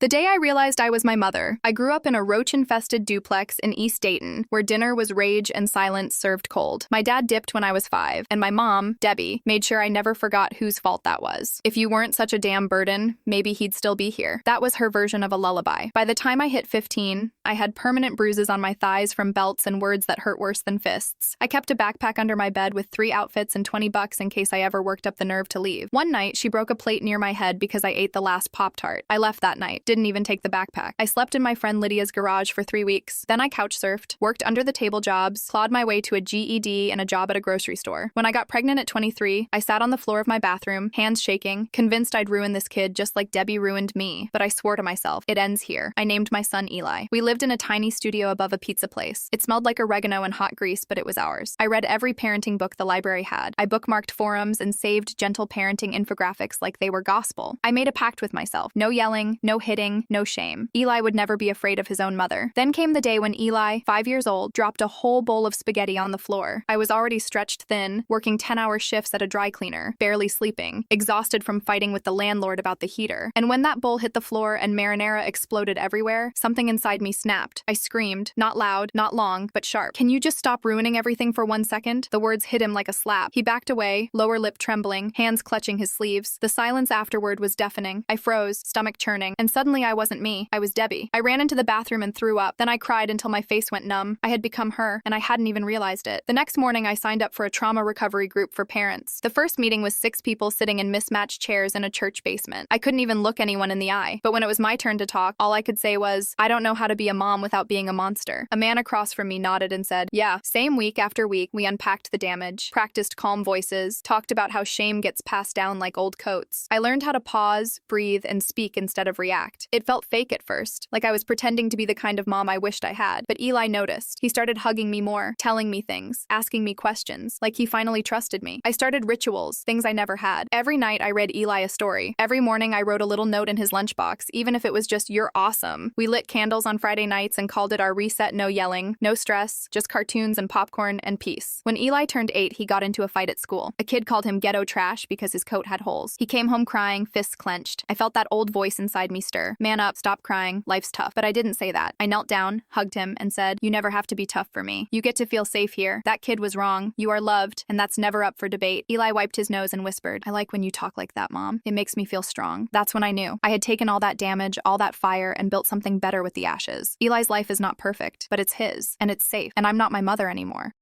The day I realized I was my mother. I grew up in a roach-infested duplex in East Dayton, where dinner was rage and silence served cold. My dad dipped when I was 5, and my mom, Debbie, made sure I never forgot whose fault that was. If you weren't such a damn burden, maybe he'd still be here. That was her version of a lullaby. By the time I hit 15, I had permanent bruises on my thighs from belts and words that hurt worse than fists. I kept a backpack under my bed with 3 outfits and $20 in case I ever worked up the nerve to leave. One night, she broke a plate near my head because I ate the last Pop-Tart. I left that night. Didn't even take the backpack. I slept in my friend Lydia's garage for 3 weeks. Then I couch surfed, worked under the table jobs, clawed my way to a GED and a job at a grocery store. When I got pregnant at 23, I sat on the floor of my bathroom, hands shaking, convinced I'd ruin this kid just like Debbie ruined me. But I swore to myself, it ends here. I named my son Eli. We lived in a tiny studio above a pizza place. It smelled like oregano and hot grease, but it was ours. I read every parenting book the library had. I bookmarked forums and saved gentle parenting infographics like they were gospel. I made a pact with myself. No yelling, no hitting, no shame. Eli would never be afraid of his own mother. Then came the day when Eli, 5 years old, dropped a whole bowl of spaghetti on the floor. I was already stretched thin, working 10-hour shifts at a dry cleaner, barely sleeping, exhausted from fighting with the landlord about the heater. And when that bowl hit the floor and marinara exploded everywhere, something inside me snapped. I screamed, not loud, not long, but sharp. "Can you just stop ruining everything for 1 second?" The words hit him like a slap. He backed away, lower lip trembling, hands clutching his sleeves. The silence afterward was deafening. I froze, stomach churning, and suddenly I wasn't me. I was Debbie. I ran into the bathroom and threw up. Then I cried until my face went numb. I had become her, and I hadn't even realized it. The next morning, I signed up for a trauma recovery group for parents. The first meeting was 6 people sitting in mismatched chairs in a church basement. I couldn't even look anyone in the eye. But when it was my turn to talk, all I could say was, "I don't know how to be a mom without being a monster." A man across from me nodded and said, "Yeah." Same week after week, we unpacked the damage, practiced calm voices, talked about how shame gets passed down like old coats. I learned how to pause, breathe, and speak instead of react. It felt fake at first, like I was pretending to be the kind of mom I wished I had. But Eli noticed. He started hugging me more, telling me things, asking me questions, like he finally trusted me. I started rituals, things I never had. Every night I read Eli a story. Every morning I wrote a little note in his lunchbox, even if it was just "You're awesome." We lit candles on Friday nights and called it our reset, no yelling, no stress, just cartoons and popcorn and peace. When Eli turned 8, he got into a fight at school. A kid called him ghetto trash because his coat had holes. He came home crying, fists clenched. I felt that old voice inside me stir. "Man up, stop crying, life's tough." But I didn't say that. I knelt down, hugged him, and said, "You never have to be tough for me. You get to feel safe here. That kid was wrong. You are loved, and that's never up for debate." Eli wiped his nose and whispered, "I like when you talk like that, Mom. It makes me feel strong." That's when I knew. I had taken all that damage, all that fire, and built something better with the ashes. Eli's life is not perfect, but it's his, and it's safe, and I'm not my mother anymore.